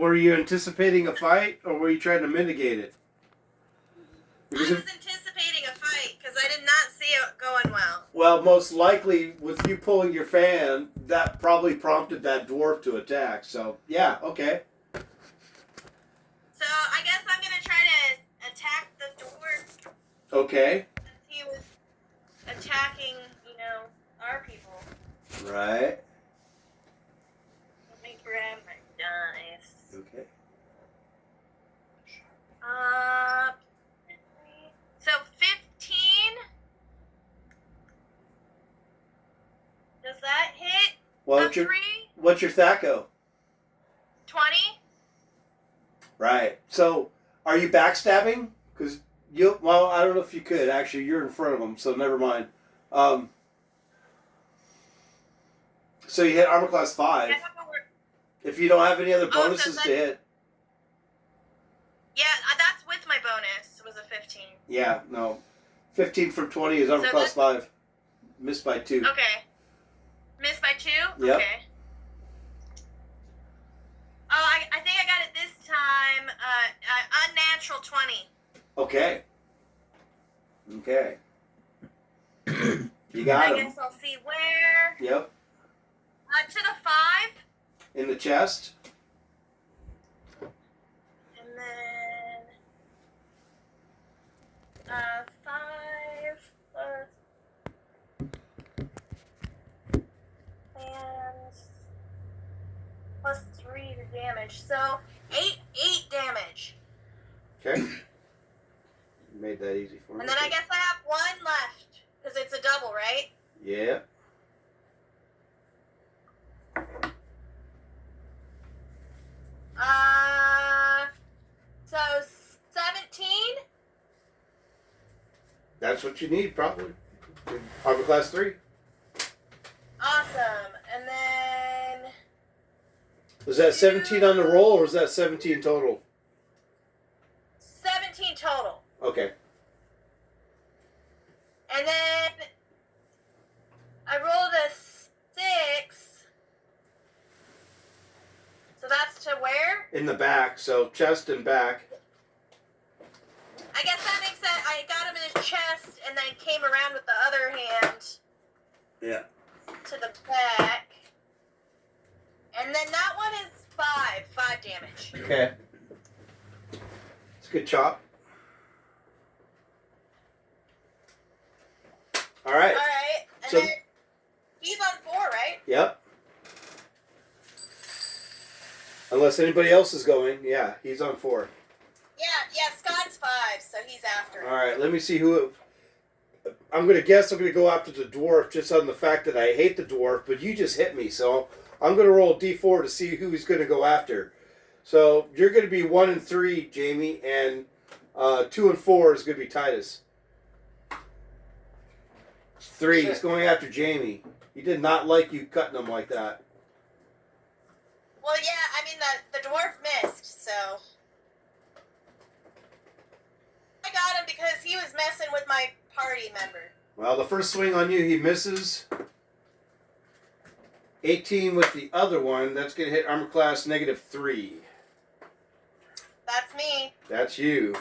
were you anticipating a fight, or were you trying to mitigate it? I was anticipating a fight because I did not see it going well. Well, most likely, with you pulling your fan, that probably prompted that dwarf to attack. So, yeah, okay. So I guess I'm going to try to attack the dwarf. Okay. Since he was attacking, our people. Right. Let me grab my dice. Okay. So 15. Does that hit? What's your THAC0? 20. Right. So, are you backstabbing? Because well, I don't know if you could. Actually, you're in front of them, so never mind. So you hit armor class 5. If you don't have any other bonuses to hit. Yeah, that's with my bonus. Was a 15. Yeah, no. 15 from 20 is armor class 5. Missed by 2. Okay. Missed by 2? Yep. Okay. Oh, I think I got it this time. Unnatural 20. Okay. Okay. You got him. I guess I'll see where. Yep. To the 5. In the chest. And then 5 plus 3 to damage. So 8 damage. Okay. You made that easy for me. And then I guess I have 1 left because it's a double, right? Yeah. So 17? That's what you need, probably. Armor class 3. Awesome. And then... Was that 17 on the roll, or was that 17 total? 17 total. Okay. And then I rolled a 6. So that's to where? In the back, so chest and back. I guess that makes sense. I got him in his chest and then came around with the other hand. Yeah. To the back. And then that one is 5 damage. Okay. It's a good chop. All right. And so, then he's on 4, right? Yep. Unless anybody else is going. Yeah, he's on 4. Yeah, Scott's 5, so he's after. All right, let me see who... I'm going to guess I'm going to go after the dwarf just on the fact that I hate the dwarf, but you just hit me, so I'm going to roll a d4 to see who he's going to go after. So you're going to be 1 and 3, Jamie, and 2 and 4 is going to be Titus. 3 is going after Jamie. He did not like you cutting him like that. Well, yeah, I mean, the dwarf missed, so... I got him because he was messing with my party member. Well, the first swing on you, he misses. 18 with the other one. That's going to hit armor class -3. That's me. That's you.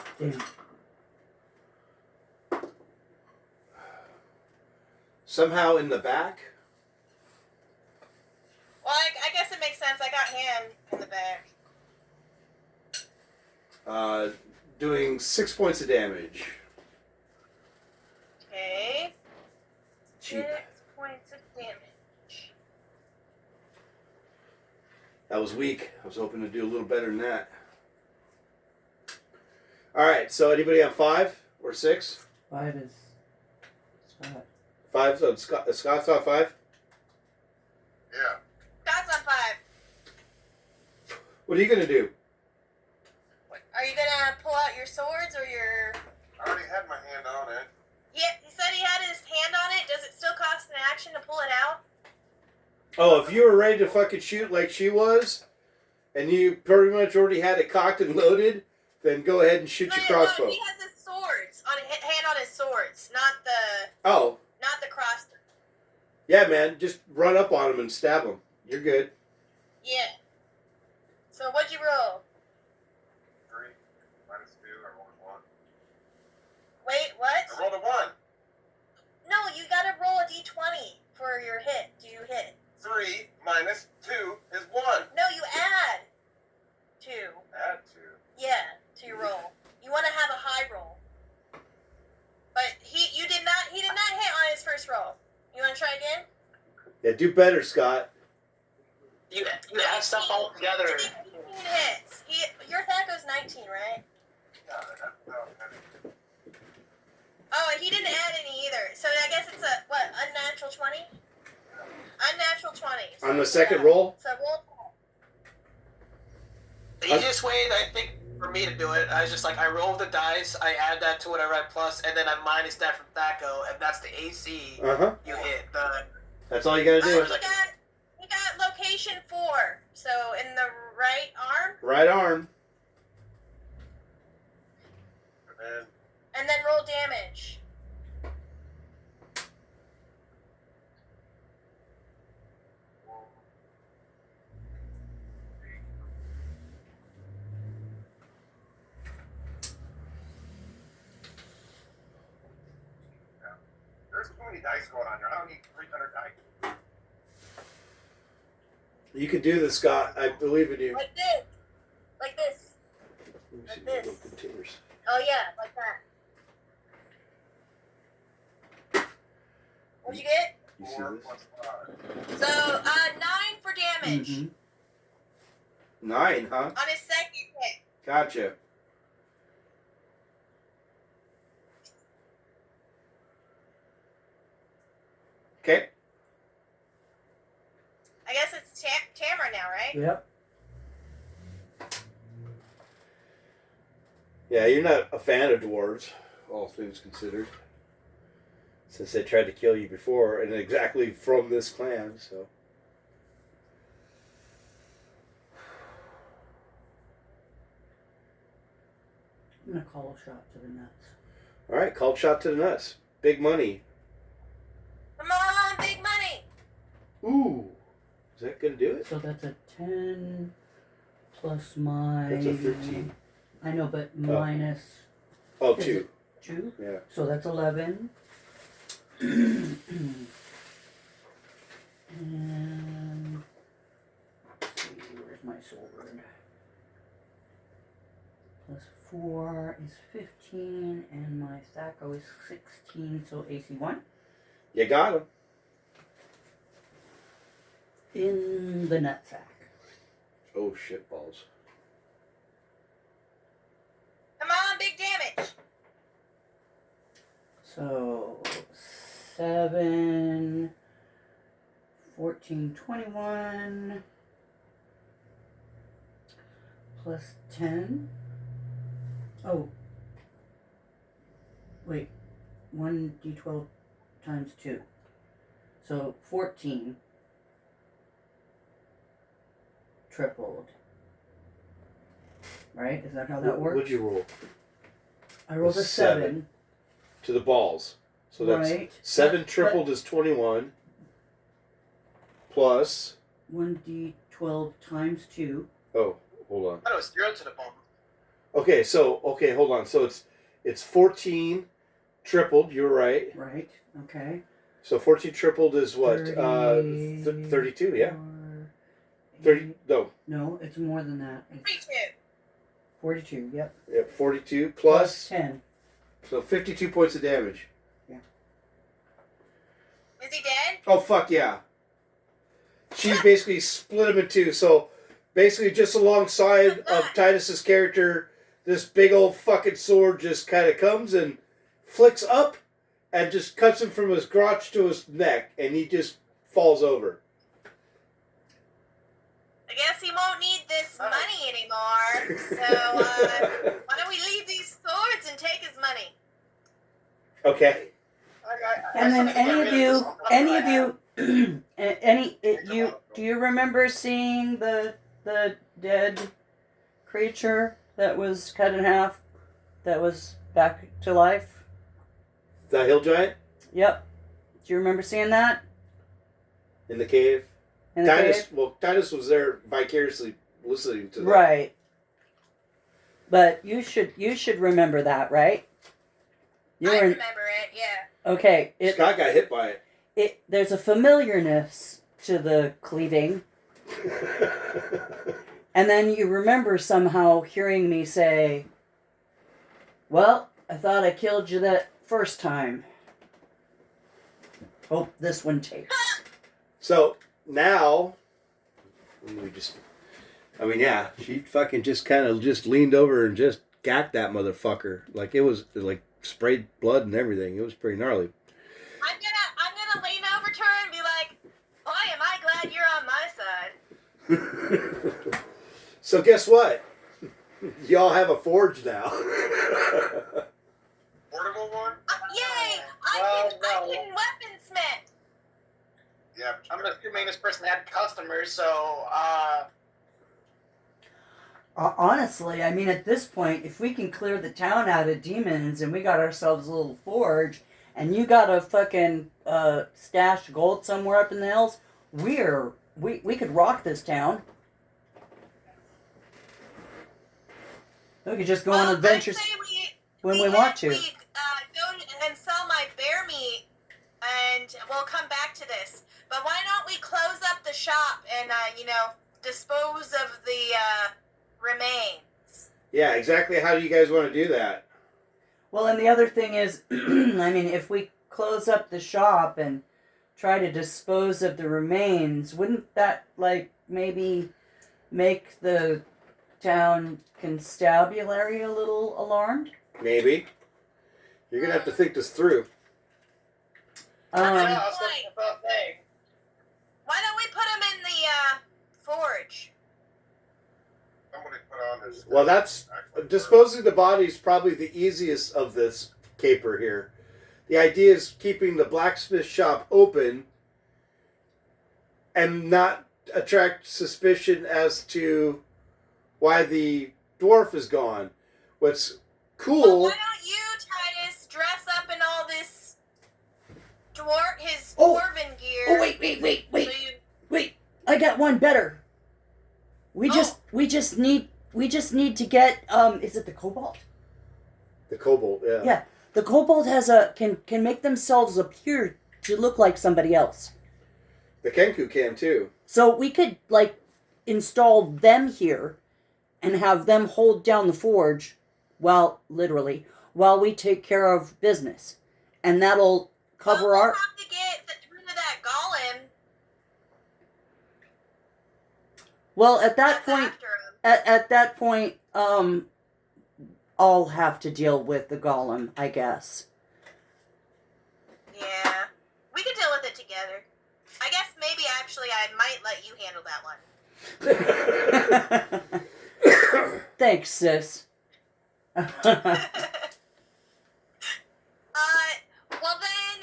Somehow in the back. Well, I guess it makes sense. I got hand in the back. Doing 6 points of damage. Okay. Cheap. 6 points of damage. That was weak. I was hoping to do a little better than that. All right. So anybody on 5 or 6? 5 is Scott. 5. So Scott's on 5. Yeah. Scott's on 5. What are you gonna do? Are you gonna pull out your swords or your... I already had my hand on it. Yeah, he said he had his hand on it. Does it still cost an action to pull it out? Oh, if you were ready to fucking shoot like she was, and you pretty much already had it cocked and loaded, then go ahead and shoot your crossbow. No, he has his swords hand on his swords, not the crossbow. Yeah, man, just run up on him and stab him. You're good. Yeah. So So what'd you roll? 3 minus 2. I rolled a 1. Wait, what? I rolled a 1. No, you gotta roll a d20 for your hit. Do you hit? 3 minus 2 is 1. No, you add 2. Add 2. Yeah, to your roll. You want to have a high roll. But he did not hit on his first roll. You want to try again? Yeah, do better, Scott. You add stuff all together. 18 hits. Your attack goes 19, right? Yeah, that's Oh, and he didn't add any either. So I guess it's a, what, unnatural 20? Unnatural 20. So On the second roll? So roll. The easiest way, I think, for me to do it, I was just like, I roll the dice, I add that to whatever I plus, and then I minus that from THAC0, and that's the AC you hit. That's all you gotta do. He got location 4. So in the right arm. Right arm. And then roll damage. There's too many dice going on here. I don't need 300 dice. You can do this, Scott. I believe in you. Like this. Like this. Let me see Like the this. little containers. Oh yeah, like that. What'd you get? You see 4 this? plus 5. So 9 for damage. Mhm. 9, huh? On his second hit. Gotcha. Okay. I guess it's Tamara now, right? Yep. Yeah, you're not a fan of dwarves, all things considered. Since they tried to kill you before, and exactly from this clan, so. I'm gonna call a shot to the nuts. Alright, called shot to the nuts. Big money. Come on, big money. Ooh. Is that gonna do it? So that's a 10 plus my. That's a 13. I know, but minus Oh, Is 2. it 2. Yeah. So that's 11. And let's see, where's my sword? Plus 4 is 15, and my THAC0 is 16, so AC 1. You got him. In the nutsack. Oh, shit balls. Come on, big damage. So 7, 14, 21, plus 10. Oh, wait, 1d12 times 2. So 14 tripled. Right? Is that how that works? What'd you roll? I rolled a 7. To the balls. So that's Right. 7 tripled is 21. Plus. 1d12 times 2. Oh, hold on. I thought it was 0 to the bone. Okay, hold on. So it's 14 tripled. You're right. Right. Okay. So 14 tripled is what? 32. Yeah. 30. No. No, it's more than that. It's 42. 42. Yep. Yeah. 42 plus. 10. So 52 points of damage. Is he dead? Oh fuck yeah. She basically split him in two. So basically, just alongside of Titus's character, this big old fucking sword just kind of comes and flicks up and just cuts him from his crotch to his neck, and he just falls over. I guess he won't need this money anymore. So why don't we leave these swords and take his money? Okay. And then do you remember seeing the dead creature that was cut in half, that was back to life? The hill giant Yep. Do you remember seeing that? in the cave. In the Titus, cave? well, Titus was there vicariously listening to that. Right. But you should remember that, right? I remember it, yeah. Okay. Scott got hit by it. There's a familiarness to the cleaving. And then you remember somehow hearing me say, well, I thought I killed you that first time. Hope this one takes. So now, she fucking just kind of just leaned over and just gacked that motherfucker. Like it was like sprayed blood and everything. It was pretty gnarly. I'm gonna lean over to her and be like, boy, am I glad you're on my side. So guess what? Y'all have a forge now. Portable one? Yay! I can weaponsmith. Yeah. I'm assuming this person had customers, so Honestly, I mean, at this point, if we can clear the town out of demons and we got ourselves a little forge, and you got a fucking stashed gold somewhere up in the hills, we could rock this town. We could just go on adventures when we want to. We go and sell my bear meat, and we'll come back to this. But why don't we close up the shop and, dispose of the remains? Yeah, exactly. How do you guys want to do that? Well, and the other thing is, I mean, if we close up the shop and try to dispose of the remains, wouldn't that, maybe make the town constabulary a little alarmed? Maybe. You're going to have to think this through. I was thinking about that. Why don't we put them in the forge? Somebody put on this. Well, that's disposing the body is probably the easiest of this caper here. The idea is keeping the blacksmith shop open and not attract suspicion as to why the dwarf is gone. What's cool? Well, why don't you, Titus, dress up in all this dwarven gear? Oh, wait! I got one better. We just need to get is it the cobalt? The kobold, yeah. Yeah, the kobold can make themselves appear to look like somebody else. The Kenku can too. So we could install them here and have them hold down the forge while we take care of business. And that'll cover we'll our... have to get rid of that golem. Well, at that point... After him. At that point, I'll have to deal with the golem, I guess. Yeah. We could deal with it together. I guess maybe actually I might let you handle that one. Thanks, sis. Well then,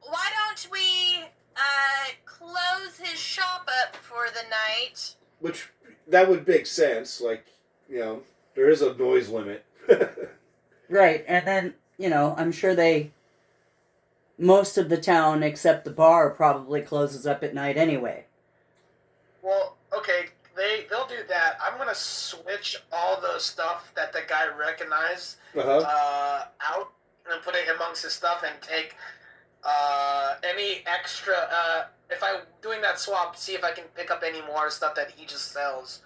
why don't we close his shop up for the night? Which, that would make sense. There is a noise limit. Right, and then, I'm sure most of the town except the bar probably closes up at night anyway. Well, okay, they'll do that. I'm gonna switch all the stuff that the guy recognized out and put it amongst his stuff and take any extra. If I'm doing that swap, see if I can pick up any more stuff that he just sells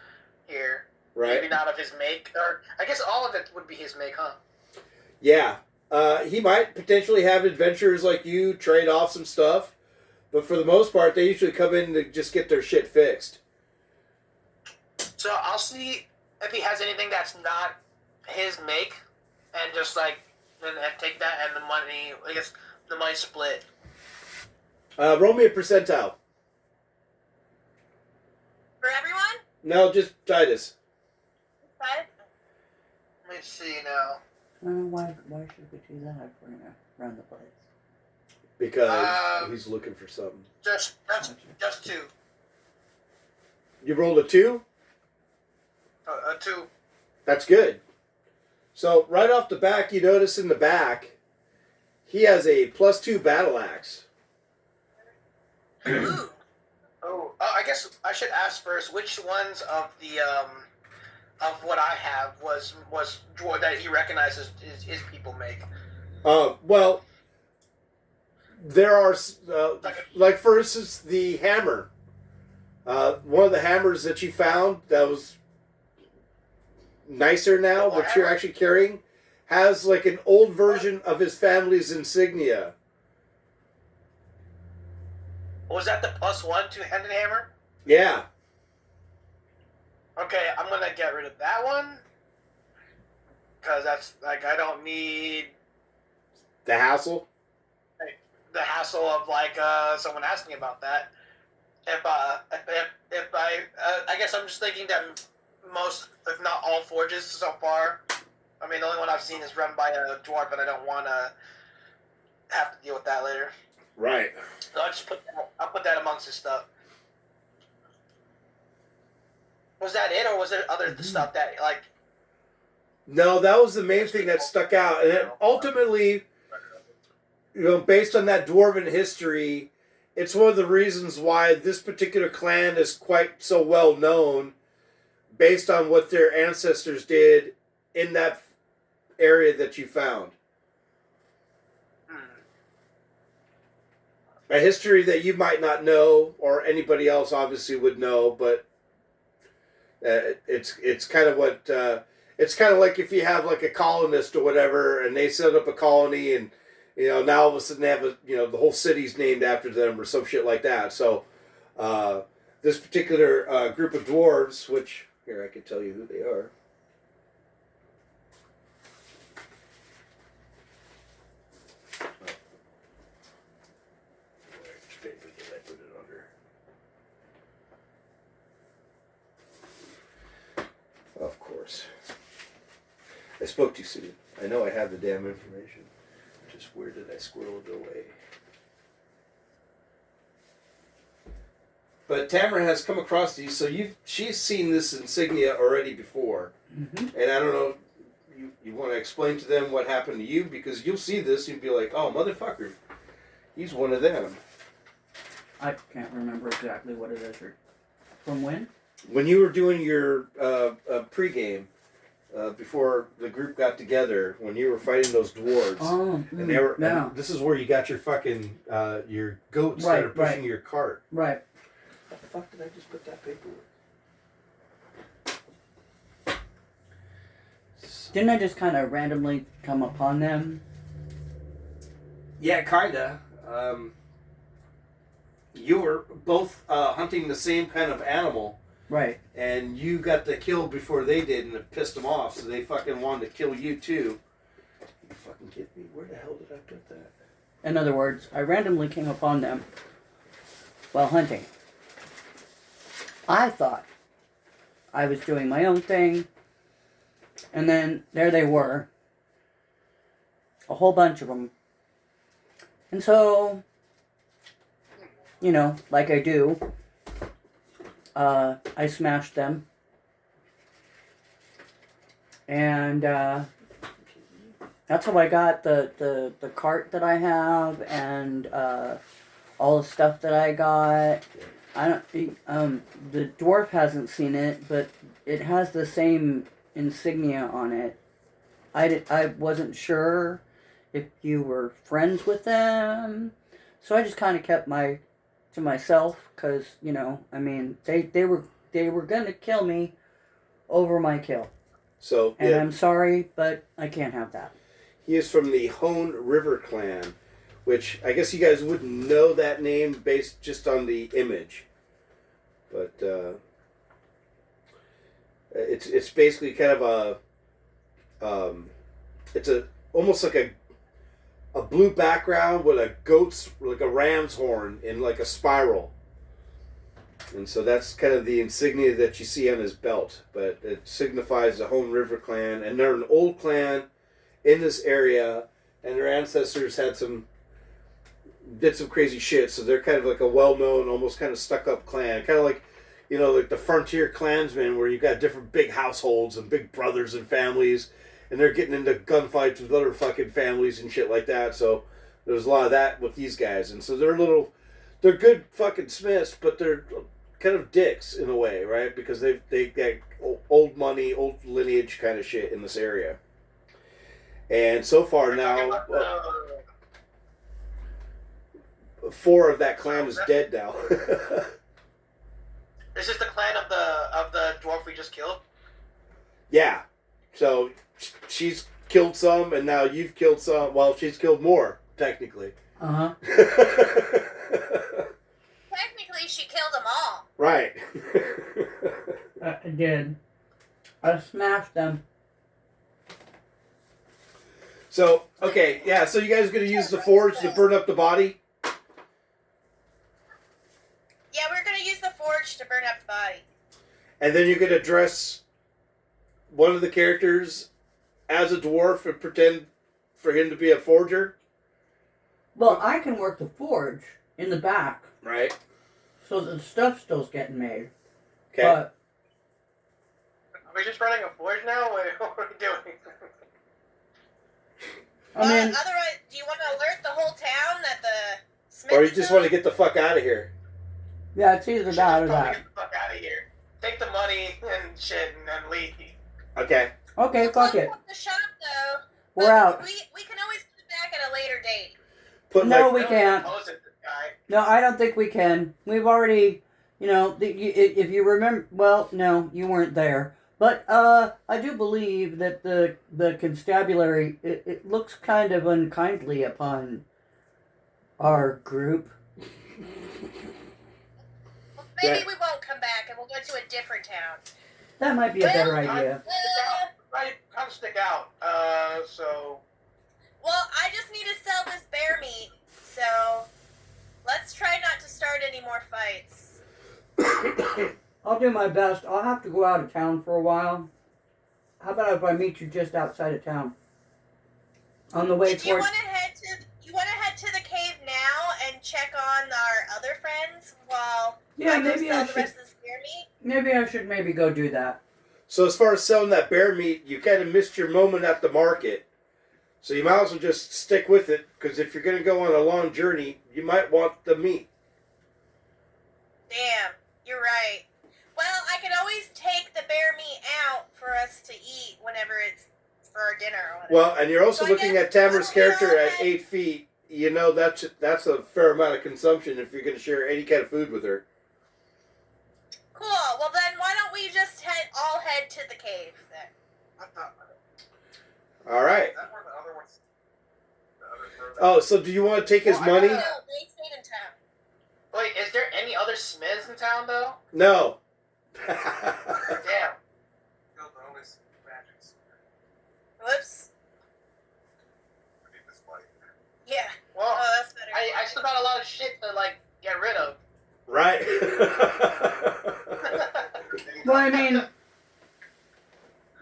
here. Right. Maybe not of his make, or I guess all of it would be his make, huh? Yeah. He might potentially have adventurers like you trade off some stuff, but for the most part, they usually come in to just get their shit fixed. So I'll see if he has anything that's not his make, and just and take that and the money. I guess the money split. Roll me a percentile. For everyone? No, just Titus. Five? Let me see now. Why should we do that if we're going to run the place? Because he's looking for something. Just two. You rolled a 2? A 2. That's good. So right off the back, you notice in the back, he has a +2 battle axe. Ooh. Oh, I guess guess I should ask first, which ones of the of what I have was dwarf that he recognizes his people make? Well, there are like for instance the hammer. One of the hammers that you found that was nicer now, what you're actually carrying, has like an old version of his family's insignia. Was that the +1 two-handed hammer? Yeah. Okay, I'm gonna get rid of that one because that's like I don't need The hassle. the hassle of like someone asking about that. If I guess I'm just thinking that most, if not all, forges so far. I mean, the only one I've seen is run by a dwarf, and I don't want to have to deal with that later. Right. So I'll put that amongst his stuff. Was that it, or was there other stuff that like? No, that was the main thing that stuck out, and it ultimately, based on that dwarven history, it's one of the reasons why this particular clan is quite so well known, based on what their ancestors did in that area that you found. A history that you might not know, or anybody else obviously would know, but it's kind of what it's kind of like if you have like a colonist or whatever, and they set up a colony, and now all of a sudden they have the whole city's named after them or some shit like that. So this particular group of dwarves, which here I can tell you who they are. Which paper did I put it under? Of course. I spoke too soon. I know I have the damn information. Just where did I squirrel it away? But Tamara has come across these, so she's seen this insignia already before. Mm-hmm. And I don't know, you want to explain to them what happened to you? Because you'll see this and you'll be like, oh, motherfucker, he's one of them. I can't remember exactly what it is. From when? When you were doing your pregame, before the group got together, when you were fighting those dwarves, and they were, yeah. and this is where you got your fucking your goats that are pushing your cart. Right. How the fuck did I just put that paperwork? Didn't I just kind of randomly come upon them? Yeah, kinda. You were both hunting the same kind of animal. Right. And you got the kill before they did, and it pissed them off, so they fucking wanted to kill you too. You fucking kidding me? Where the hell did I put that? In other words, I randomly came upon them while hunting. I thought I was doing my own thing, and then there they were. A whole bunch of them. And so, like I do, I smashed them. And that's how I got the cart that I have and all the stuff that I got. I don't. The dwarf hasn't seen it, but it has the same insignia on it. I wasn't sure if you were friends with them, so I just kind of kept to myself, because they were gonna kill me over my kill. So and I'm sorry, but I can't have that. He is from the Hone River clan, which I guess you guys wouldn't know that name based just on the image, but it's basically kind of it's almost like a blue background with a goat's, like a ram's horn in like a spiral. And so that's kind of the insignia that you see on his belt. But it signifies the Hone River clan. And they're an old clan in this area. And their ancestors did some crazy shit. So they're kind of like a well-known, almost kind of stuck-up clan. Kind of like, like the frontier clansmen, where you've got different big households and big brothers and families. And they're getting into gunfights with other fucking families and shit like that. So there's a lot of that with these guys. And so they're good fucking smiths, but they're kind of dicks in a way, right? Because they got old money, old lineage kind of shit in this area. And so far now, 4 of that clan is dead now. Is this the clan of the dwarf we just killed? Yeah. So she's killed some, and now you've killed some. Well, she's killed more, technically. Uh-huh. Technically, she killed them all. Right. I did. I smashed them. So, okay, yeah, so you guys are going to use the forge to burn up the body? Yeah, we're going to use the forge to burn up the body. And then you're going to dress one of the characters as a dwarf and pretend for him to be a forger? Well, I can work the forge in the back. Right. So the stuff still's getting made. Okay. But Are we just running a forge now? What are we doing? I mean, Otherwise, do you want to alert the whole town that the smith Or you is just coming? want to get the fuck out of here? yeah, it's either that or that. Get the fuck out of here. Take the money and shit and then leave. Okay. Okay, We'll fuck close it. up the shop, though. We're but out. We can always come back at a later date. Put No, like, we can't. Oppose it, this guy. No, I don't think we can. We've already, if you remember, well, no, you weren't there. But I do believe that the constabulary, it looks kind of unkindly upon our group. Well, maybe Yeah. we won't come back and we'll go to a different town. That might be a better idea. Right, come stick out. So Well, I just need to sell this bear meat, so let's try not to start any more fights. I'll do my best. I'll have to go out of town for a while. How about if I meet you just outside of town? On the way Do you towards... want to head to the cave now and check on our other friends while Yeah, I go maybe sell I the should. rest of this bear meat? Maybe I should maybe go do that. So as far as selling that bear meat, you kind of missed your moment at the market. So you might as well just stick with it, because if you're going to go on a long journey, you might want the meat. Damn, you're right. Well, I could always take the bear meat out for us to eat whenever it's for our dinner or whatever. Well, and you're also So I looking guess at Tamara's I'll character go at ahead- 8 feet. You know that's a fair amount of consumption if you're going to share any kind of food with her. Cool. Well, then why don't we just all head to the cave then? All right. Is that where the other ones? The other birds- Oh, so do you want to take his Well, I money? don't No, they stayed in town. wait, is there any other smiths in town though? No. Damn. Killed the only magic spirit. Whoops. We need this light. Yeah. Well, Oh, that's better. I still got a lot of shit to like get rid of. Right. Well, I mean,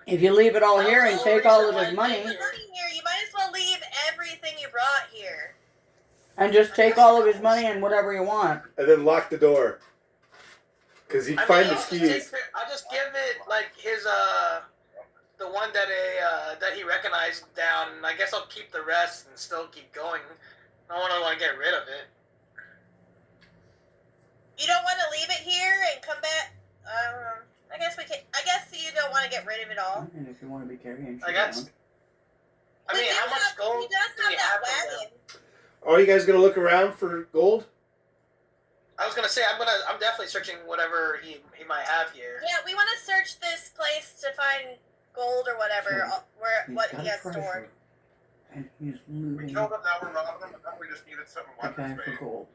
if you leave it all here and take all of his money, Leave the money here. You might as well leave everything you brought here. and just take all of his money and whatever you want. And then lock the door. Because he'd find I'll excuse. I'll just give it like his the one that he recognized down. And I guess I'll keep the rest and still keep going. I don't want to get rid of it. You don't want to leave it here and come back. I guess we can. I guess you don't want to get rid of it all. And if you want to be carrying shit I guess. around. I mean, how much gold He do does we have have that from them? wagon. Are you guys going to look around for gold? I was gonna say I'm definitely searching whatever he might have here. Yeah, we want to search this place to find gold or whatever, Sure. where what got he has treasure, stored. and he's We looting. killed them, now we're robbing them, and now we just needed something Okay, weapons for made. gold.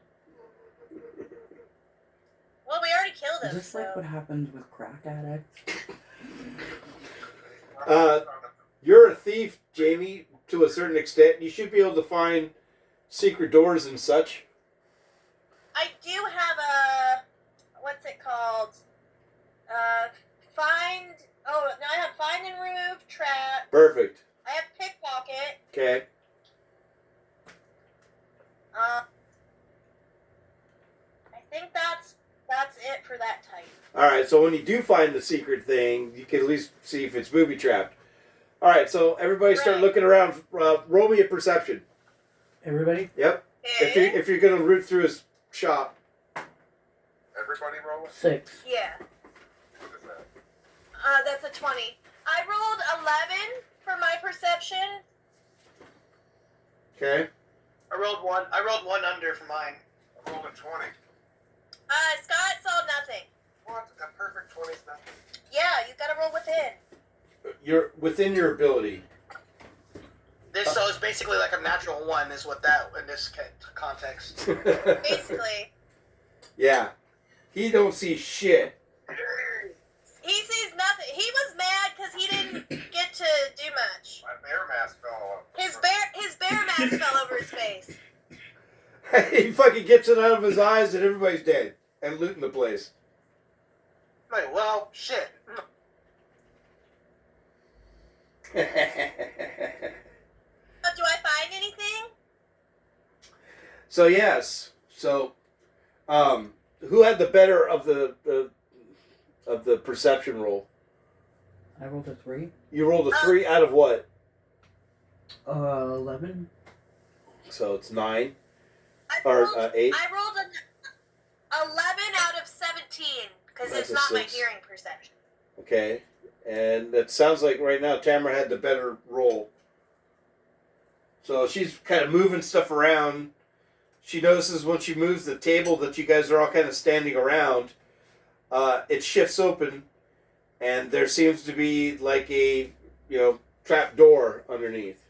Well, we already killed Is him. this like So. what happens with crack addicts? You're a thief, Jamie, to a certain extent. You should be able to find secret doors and such. I do have a what's it called? Find. Oh no, I have find and remove trap. Perfect. I have pickpocket. Okay. I think that's it for that type. Alright, so when you do find the secret thing, you can at least see if it's booby trapped. Alright, so everybody start Right. looking around. Roll me a perception. Everybody? Yep. Okay. If you're going to root through his shop. everybody roll? 6. Yeah. What is that? That's a 20. I rolled 11 for my perception. Okay. I rolled one under for mine. I rolled a 20. Scott saw nothing. What? A perfect 20 is nothing. Yeah, you gotta roll within. You're within your ability. This so it's basically like a natural one, is what that in this context. Basically. Yeah. He don't see shit. He sees nothing. He was mad because he didn't get to do much. My bear mask fell off. His bear mask fell over his face. He fucking gets it out of his eyes and everybody's dead. And looting the place. Like, well, shit. But do I find anything? So yes. So who had the better of the perception roll? I rolled a 3. You rolled a 3 out of what? 11. So it's 9 I or rolled, 8. I rolled an 11 out of 17 because That's it's a not my 6. hearing perception. Okay, and it sounds like right now Tamara had the better roll. So she's kind of moving stuff around. She notices when she moves the table that you guys are all kind of standing around. It shifts open, and there seems to be like a trap door underneath.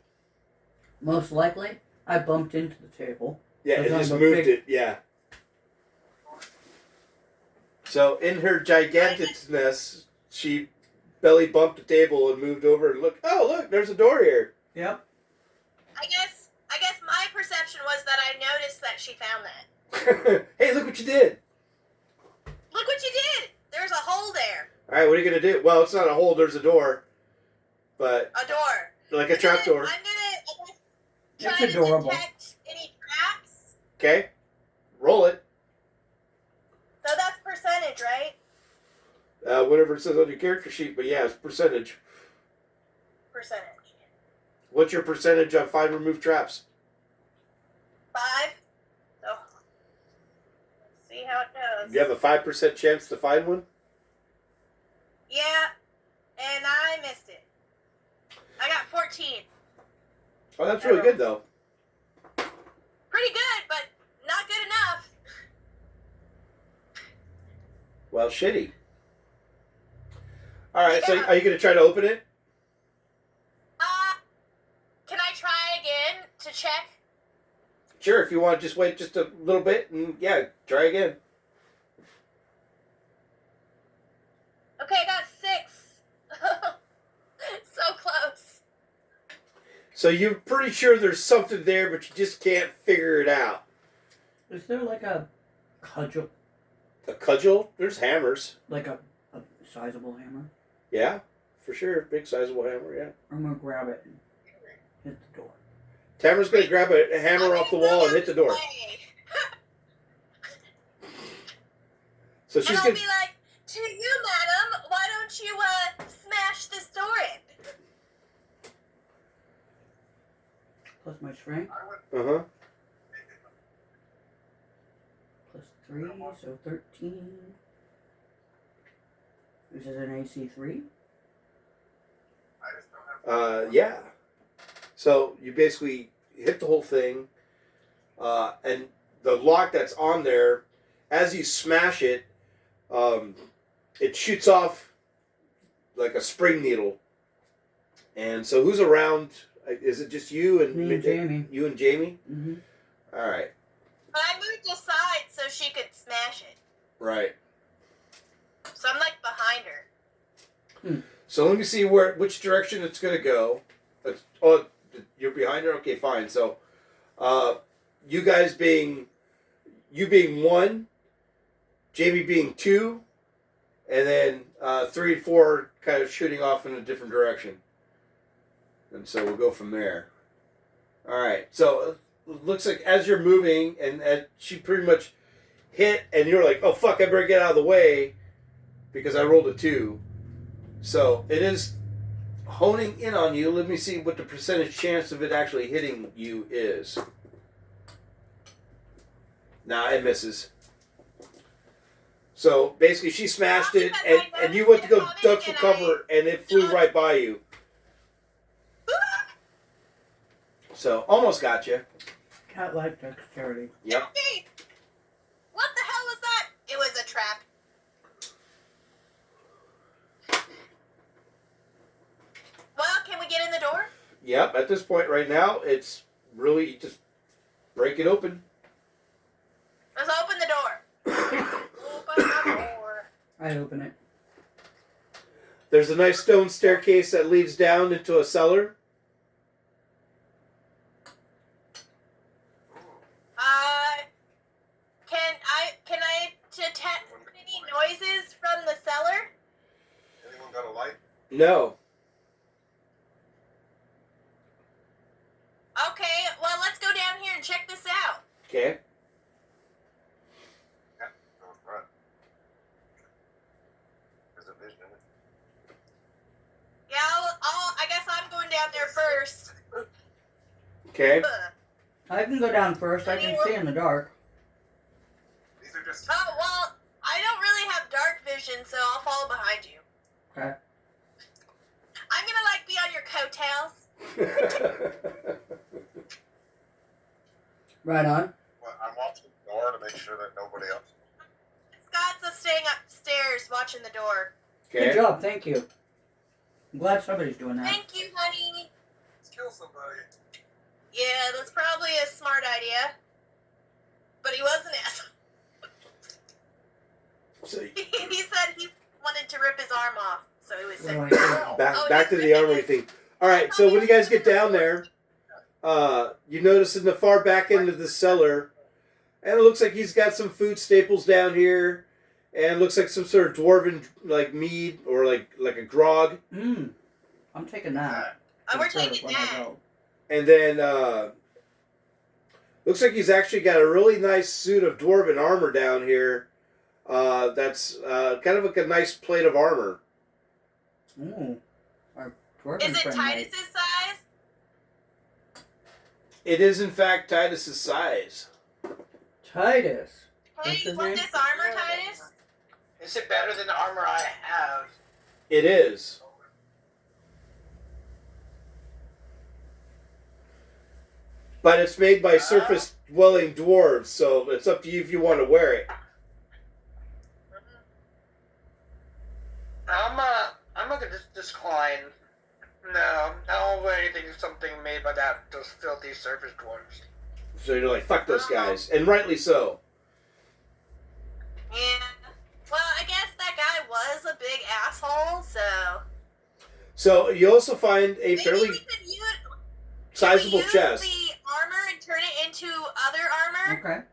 Most likely, I bumped into the table. Yeah, it Because just I'm a moved big- it. Yeah. So in her giganticness, she belly bumped the table and moved over and looked. Oh, look, there's a door here. Yep. I guess my perception was that I noticed that she found that. Hey, look what you did. Look what you did! There's a hole there. All right, what are you gonna do? Well, it's not a hole. There's a door, but A door. like a trap door. I'm gonna It's try to adorable. detect any traps. Okay, roll it. So that's percentage, right? Whatever it says on your character sheet. But yeah, it's percentage. Percentage. What's your percentage on 5 removed traps? 5. So let's see how it goes. You have a 5% chance to find one. Yeah, and I missed it. I got 14. Oh, that's really good though. Pretty good, but not good enough. Well, shitty. All right, so Yeah. are you gonna try to open it? Can I try again to check? Sure, if you want, just wait just a little bit, and yeah, try again. Okay, I got 6. So close. So you're pretty sure there's something there, but you just can't figure it out. Is there like a cudgel? A cudgel? There's hammers. Like a sizable hammer? Yeah, for sure. Big sizable hammer, yeah. I'm gonna grab it and hit the door. Tamara's gonna grab a hammer off the wall and hit the door. So And she's I'll gonna. be like, to you, madam, why don't you smash this door in? Plus my strength. I would. Uh-huh. Plus 3, so 13. This is an AC 3. I just don't have. Yeah. So you basically hit the whole thing, and the lock that's on there, as you smash it, it shoots off like a spring needle. And so who's around? Is it just you and Me and Jamie. You and Jamie? Mm-hmm. All right. But I moved aside so she could smash it. Right. So I'm like behind her. So let me see which direction it's gonna go. You're behind her. Okay, fine. So, you guys being 1, Jamie being 2, and then 3 and 4 kind of shooting off in a different direction. And so we'll go from there. All right. So it looks like as you're moving, and she pretty much hit, and you're like, "Oh fuck! I better get out of the way," because I rolled a 2. So it is honing in on you. Let me see what the percentage chance of it actually hitting you is. Nah, it misses. So basically, she smashed it, and you went to go duck for cover, and it flew right by you. So almost got you. Cat like dexterity. Yep. What the hell was that? It was a trap. Well, can we get in the door? Yep. At this point right now, it's really just break it open. Let's open the door. Open the door. I open it. There's a nice stone staircase that leads down into a cellar. Can I detect any noises from the cellar? Anyone got a light? No. Okay, well, let's go down here and check this out. Okay. Yeah, go in front. There's a vision in it. Yeah, I guess I'm going down there first. Okay. I can go down first. I can see in the dark. These are just. Oh, well, I don't really have dark vision, so I'll follow behind you. Okay. I'm gonna, be on your coattails. Right on. Well, I'm watching the door to make sure that nobody else. Scott's staying upstairs watching the door. Good Okay. job. Thank you. I'm glad somebody's doing that. Thank you, honey. Let's kill somebody. Yeah, that's probably a smart idea. But he wasn't asshole. So, He said he wanted to rip his arm off, so he was saying, What do I do? back to the armory thing. All right. So when you guys get down there, you notice in the far back end of the cellar, and it looks like he's got some food staples down here, and it looks like some sort of dwarven mead or like a grog. I'm taking that. oh, we're Instead of taking when I that. go. And then looks like he's actually got a really nice suit of dwarven armor down here. That's kind of like a nice plate of armor. Ooh. Our dwarven Is it friend Titus's made. size? It is in fact Titus's size. Titus. Hey, What's you his want name? this armor, Titus? Is it better than the armor I have? It is. But it's made by surface-dwelling dwarves, so it's up to you if you want to wear it. I'm gonna decline. No, I don't wear anything, something made by those filthy surface dwarves. So you're like, fuck those guys. And rightly so. Yeah. Well, I guess that guy was a big asshole, so... So you also find a Maybe fairly we could use, sizable use chest. the armor and turn it into other armor? Okay.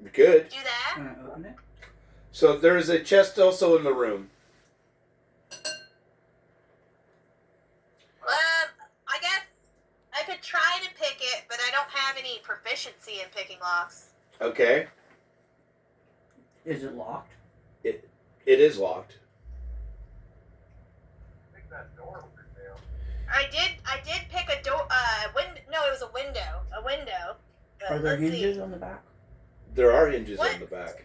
You could. Do that? Can I open it? So there is a chest also in the room. I guess I could try to pick it, but I don't have any proficiency in picking locks. Okay. Is it locked? It is locked. I think that door over there. I did pick a door. No, it was a window. A window. But Are there let's hinges see. on the back? There are hinges What? on the back.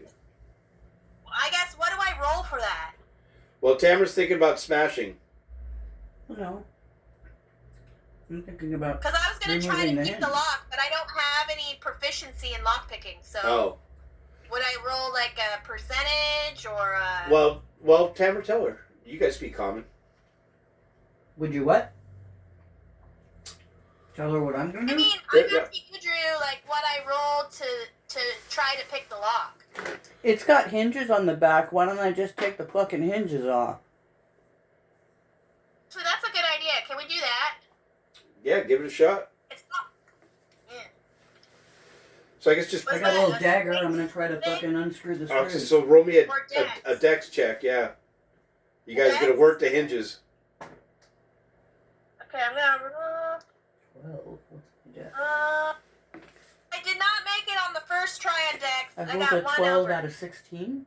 I guess. What do I roll for that? Well, Tamara's thinking about smashing. No. I'm thinking about. Because I was gonna try to Removing the pick the hinge. lock, but I don't have any proficiency in lock picking. So Oh. would I roll like a percentage or a? Well, Tamara, tell her. You guys speak common. Would you what? Tell her what I'm gonna do? I mean, I'm asking you, Drew, like what I rolled to try to pick the lock. It's got hinges on the back. Why don't I just take the fucking hinges off? So that's a good idea. Can we do that? Yeah, give it a shot. It's not. Yeah. So I guess just... I got a little dagger. I'm gonna try to fucking unscrew the Okay, screws. so roll me a Dex. dex check, yeah. You guys Dex? gotta work the hinges. Okay, I'm gonna roll. 12. What's the dex? I did not make it on the first try on Dex. I I rolled got a one 12 over. out of 16.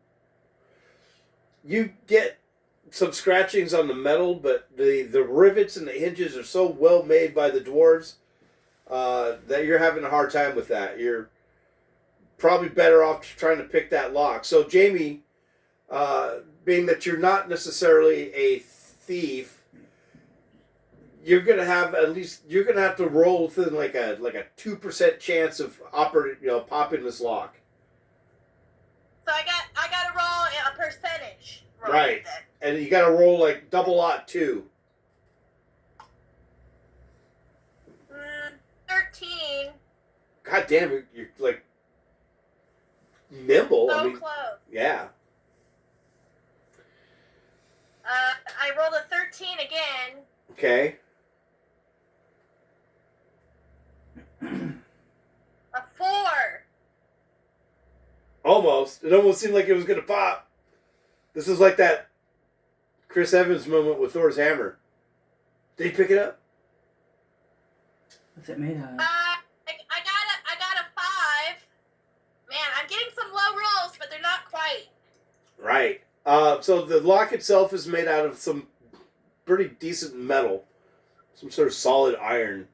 You get some scratchings on the metal, but the rivets and the hinges are so well made by the dwarves that you're having a hard time with that. probably better off trying to pick that lock. So, Jamie, being that you're not necessarily a thief, you're gonna have to roll within like a 2% chance of popping this lock. So I got to roll a percentage. Right. Then. And you got to roll like double lot 2. 13. God damn it! You're like nimble. So I mean, close. yeah. I rolled a 13 again. Okay. A 4. Almost. It almost seemed like it was gonna pop. This is like that Chris Evans moment with Thor's hammer. Did he pick it up? What's it made out of? I got a 5. Man, I'm getting some low rolls, but they're not quite. Right. So the lock itself is made out of some pretty decent metal, some sort of solid iron,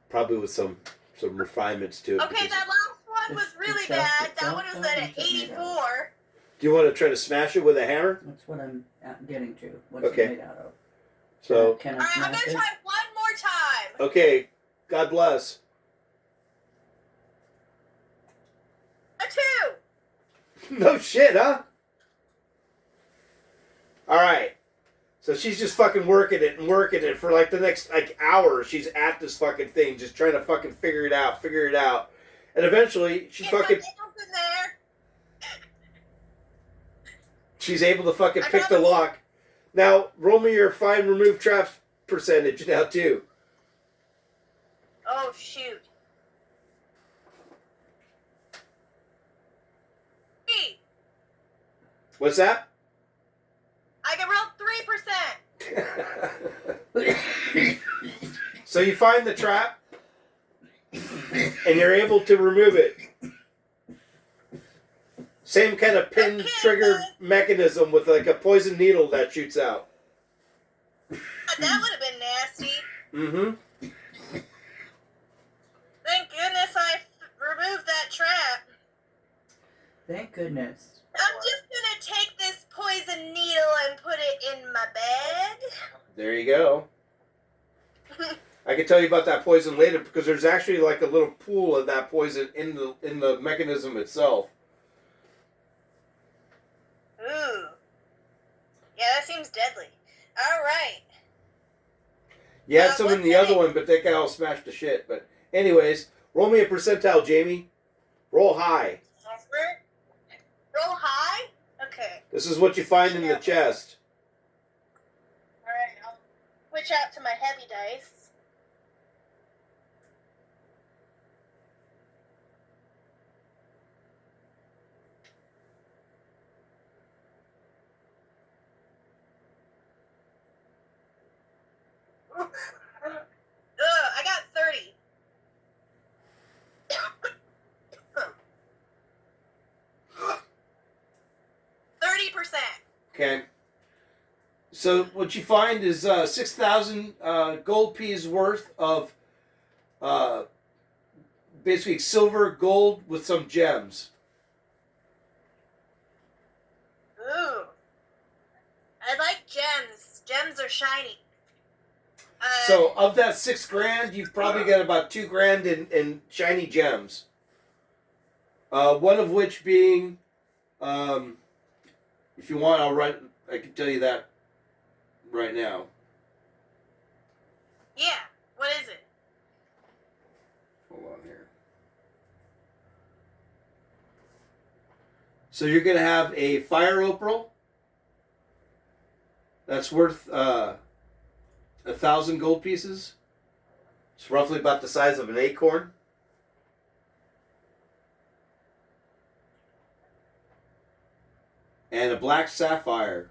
probably with some refinements to it. Okay, that last one was really bad. That one was at an 84. Do you want to try to smash it with a hammer? That's what I'm getting to. What's Okay. it made out of? So. Can I All right, I'm smash gonna it? try one more time. Okay. God bless. A 2. No shit, huh? Alright. So she's just fucking working it for like the next hour. She's at this fucking thing, just trying to fucking figure it out. And eventually she fucking In there. she's able to fucking pick the lock. Now roll me your find remove traps percentage now too. Oh shoot. Hey, What's that? I can roll 3%. So you find the trap and you're able to remove it. Same kind of pin trigger mechanism with like a poison needle that shoots out. That would have been nasty. Mm-hmm. Thank goodness I removed that trap. Thank goodness. I'm just gonna take this poison needle and put it in my bag. There you go. I can tell you about that poison later because there's actually like a little pool of that poison in the mechanism itself. Ooh. Yeah, that seems deadly. All right. You had some in the other one, but that guy all smashed to shit. But anyways, roll me a percentile, Jamie. Roll high. Roll high? Okay. This is what you find in the chest. All right, I'll switch out to my heavy dice. I got 30. Okay. So what you find is 6,000 gold pieces worth of basically silver, gold with some gems. Ooh. I like gems. Gems are shiny. So of that $6,000, you've probably got about $2,000 in shiny gems. One of which being, if you want, I can tell you that right now. Yeah. What is it? Hold on here. So you're going to have a fire opal that's worth 1,000 gold pieces. It's roughly about the size of an acorn. And a black sapphire,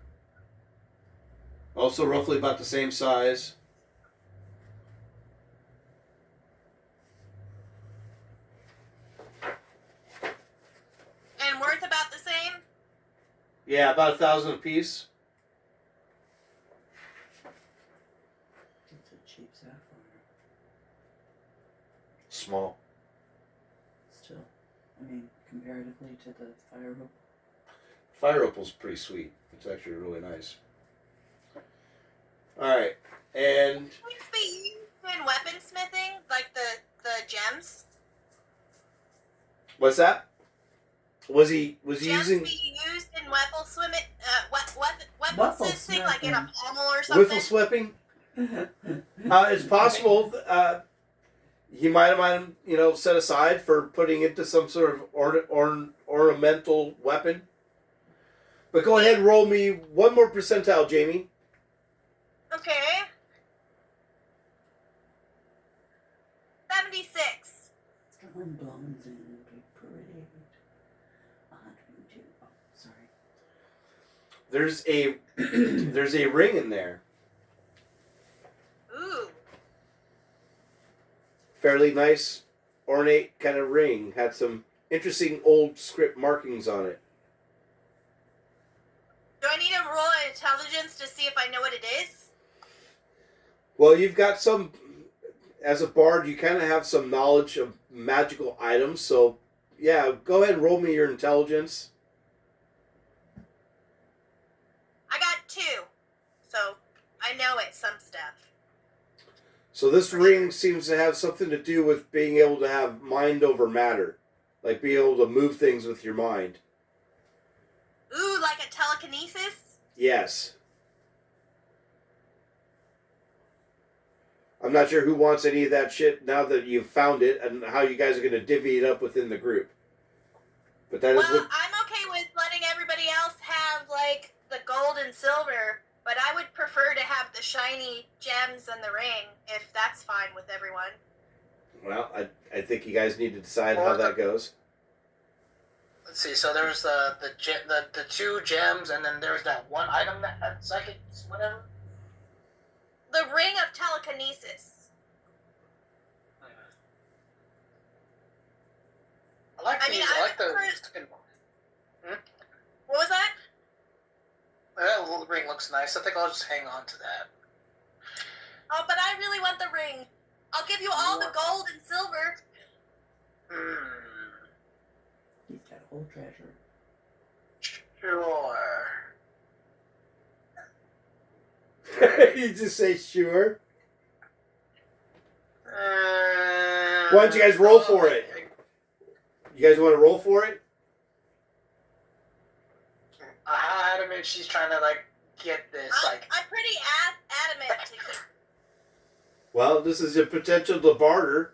also roughly about the same size. And worth about the same? Yeah, about 1,000 apiece. It's a cheap sapphire. Small. Still. I mean, comparatively to the fire opal. Fire opal's pretty sweet. It's actually really nice. Alright, and... Would it be used in weaponsmithing, like the gems? What's that? Was he Gems using... be used in weaponsmithing, Weaponsmithing. like in a pommel or something? Wiffle slipping? It's possible. He might have, set aside for putting into some sort of ornamental weapon. But go ahead and roll me one more percentile, Jamie. Okay. 76. Strong bones and big parade. 102. Oh, sorry. There's a ring in there. Ooh. Fairly nice, ornate kind of ring. Had some interesting old script markings on it. Do I need to roll an intelligence to see if I know what it is? Well, you've got some, as a bard, you kind of have some knowledge of magical items. So, yeah, go ahead and roll me your intelligence. I got 2. So, I know it, some stuff. So this ring seems to have something to do with being able to have mind over matter. Like being able to move things with your mind. Ooh, like a telekinesis? Yes. I'm not sure who wants any of that shit now that you've found it and how you guys are going to divvy it up within the group. But that is Well, what... I'm okay with letting everybody else have, like, the gold and silver, but I would prefer to have the shiny gems and the ring, if that's fine with everyone. Well, I think you guys need to decide how that goes. Let's see. So there was the 2 gems, and then there was that one item that had psychic whatever. The ring of telekinesis. I like I these. mean, I I like the prefer- second one. What was that? That little ring looks nice. I think I'll just hang on to that. Oh, but I really want the ring. I'll give you all the gold and silver. He's got a whole treasure. Sure. You just say sure. Why Why don't you guys roll for it? You guys want to roll for it? How adamant she's trying to get this? I'm pretty adamant to keep. Well, this is a potential to barter.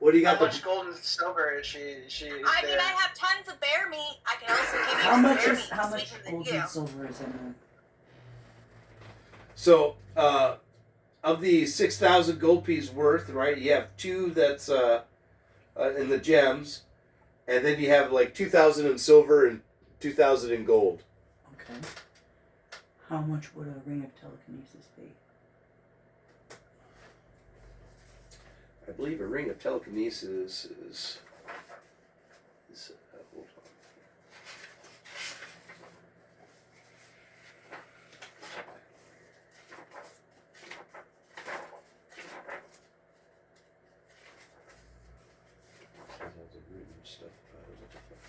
What do you got? How much gold and silver is she? I mean, I have tons of bear meat. I can also give you How some much bear is meat. how It's much sweeter than gold you. and silver is in there? So, of the 6,000 gold pieces worth, right? You have 2 that's in the gems, and then you have 2,000 in silver and 2,000 in gold. Okay. How much would a ring of telekinesis be? I believe a ring of telekinesis is hold on. Stuff about it. What the fuck?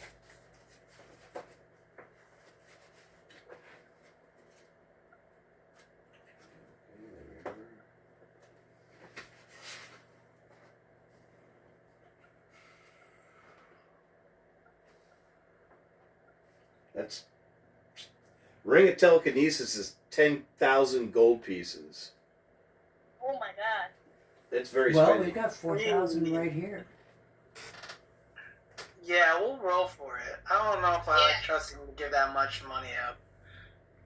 That's ring of telekinesis is 10,000 gold pieces. Oh my god. It's very Well, spendy. we've got 4,000 right here. Yeah, we'll roll for it. I don't know if I Yeah. trust him to give that much money up.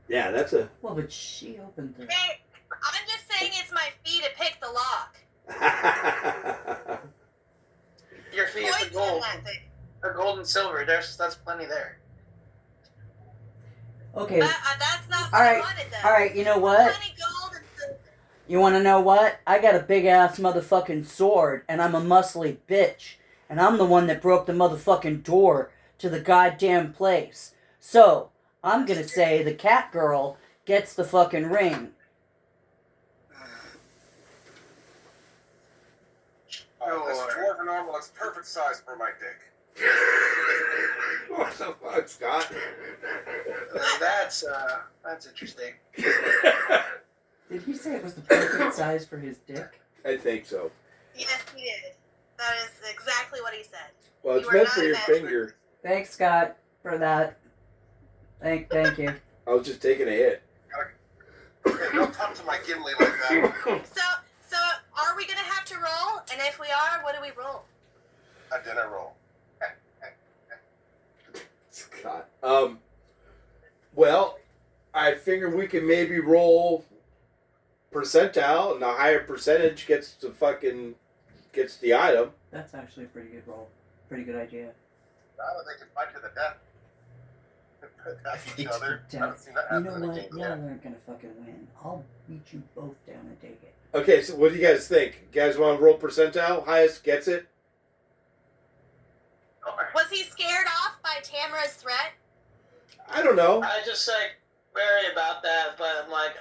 Yeah, that's a. Well, but she opened the. Hey, I'm just saying it's my fee to pick the lock. Your fee is the Poison gold. that thing. Or gold and silver. That's plenty there. Okay. That's not what All right. I wanted, though. All right. You know what? Plenty gold and silver. You want to know what? I got a big ass motherfucking sword, and I'm a muscly bitch, and I'm the one that broke the motherfucking door to the goddamn place. So I'm gonna say the cat girl gets the fucking ring. This dwarven armor looks perfect size for my dick. What the fuck, Scott? That's interesting. Did he say it was the perfect size for his dick? I think so. Yes, he did. That is exactly what he said. Well, it's You are meant not for your imagining. finger. Thanks, Scott, for that. Thank you. I was just taking a hit. Hey, don't talk to my Gimli like that. So are we gonna have to roll? And if we are, what do we roll? A dinner roll. Scott. Well, I figure we can maybe roll percentile, and the higher percentage gets the item. That's actually a pretty good roll. Pretty good idea. Now they can fight to the death. Attack each other. I haven't seen that You happen know in a what? game Y'all yet. aren't gonna fucking win. I'll beat you both down and take it. Okay, so what do you guys think? You guys want to roll percentile? Highest gets it? Was he scared off by Tamara's threat? I don't know. I just like worry about that, but I'm like,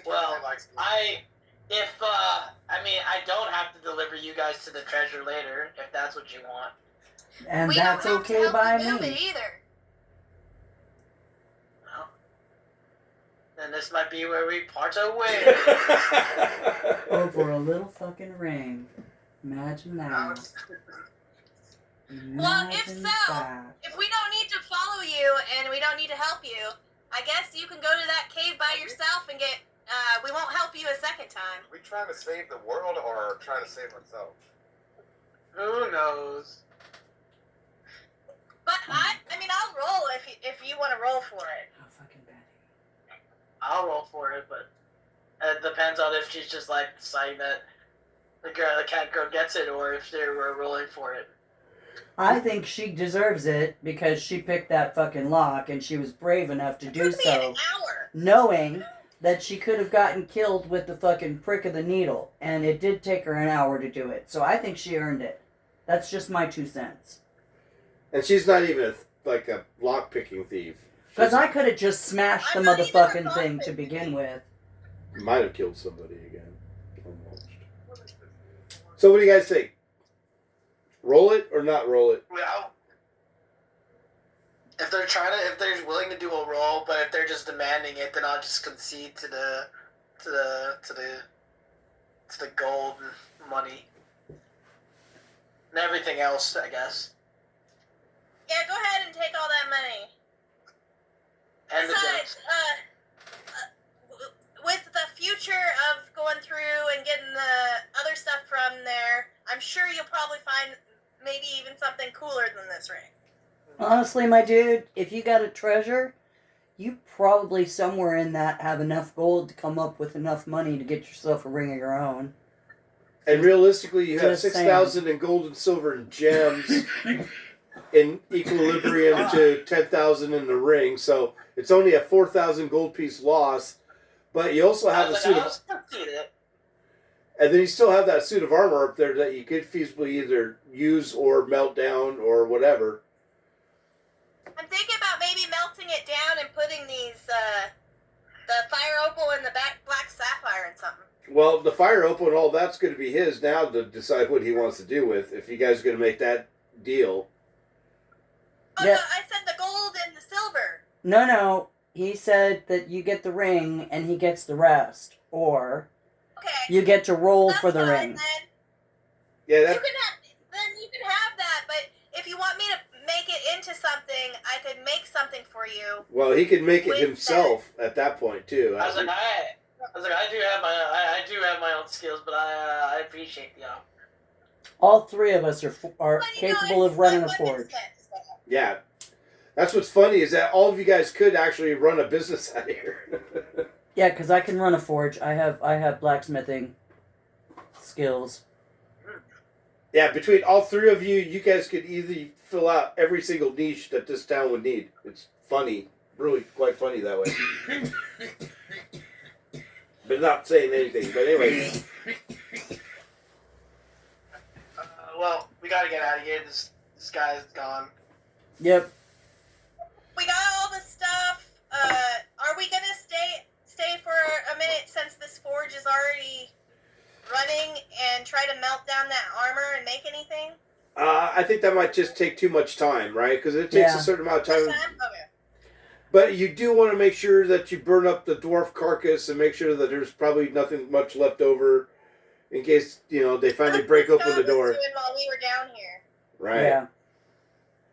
well, I don't have to deliver you guys to the treasure later if that's what you want. And We that's don't have to okay help by you move it me. either. Well, then this might be where we part our ways. Over a little fucking ring. Imagine that. Well, if Imagine so, that. if we don't need to follow you and we don't need to help you, I guess you can go to that cave by yourself and get. We won't help you a second time. Are we trying to save the world or trying to save ourselves? Who knows? But I'll roll if you want to roll for it. How fucking bad. I'll roll for it, but it depends on if she's just like deciding that the cat girl gets it, or if they were rolling for it. I think she deserves it because she picked that fucking lock and she was brave enough to do It took me an so, hour. knowing that she could have gotten killed with the fucking prick of the needle, and it did take her an hour to do it. So I think she earned it. That's just my 2 cents. And she's not even a lock-picking thief. Because I could have just smashed the I'm not even a motherfucking thing prophet. to begin with. Might have killed somebody again. Almost. So what do you guys think? Roll it or not roll it? Well, if they're willing to do a roll, but if they're just demanding it, then I'll just concede to the gold and money and everything else, I guess. Yeah, go ahead and take all that money. And the Besides, jokes. with the future of going through and getting the other stuff from there, I'm sure you'll probably find maybe even something cooler than this ring. Honestly, my dude, if you got a treasure, you probably somewhere in that have enough gold to come up with enough money to get yourself a ring of your own. And realistically, you have Just 6,000 in gold and silver and gems in equilibrium to 10,000 in the ring. So it's only a 4,000 gold piece loss. But you also have a suit of... And then you still have that suit of armor up there that you could feasibly either use or melt down or whatever. I'm thinking about maybe melting it down and putting these, the fire opal and the black sapphire in something. Well, the fire opal and all that's going to be his now to decide what he wants to do with. If you guys are going to make that deal. Oh, Yeah. no, I said the gold and the silver. No. He said that you get the ring and he gets the rest. Or Okay. you get to roll That's for the fine, ring. Then. Yeah, You that. can have that, but if you want me to make it into something, I could make something for you. Well, he can make it With himself at that point too. I do have my own skills, but I appreciate the offer. All three of us are But, you know, capable it's of running a like forge. $1. Yeah. That's what's funny is that all of you guys could actually run a business out here. Yeah, because I can run a forge. I have blacksmithing skills. Yeah, between all three of you, you guys could easily fill out every single niche that this town would need. It's funny. Really quite funny that way. But not saying anything. But anyway. Well, we gotta get out of here. This guy's gone. Yep. We got all the stuff. Are we gonna stay for a minute since this forge is already running and try to melt down that armor and make anything? I think that might just take too much time, right? Because it takes a certain amount of time. Okay. But you do want to make sure that you burn up the dwarf carcass and make sure that there's probably nothing much left over in case, they finally break open the door. Doing while we were down here. Right. Yeah.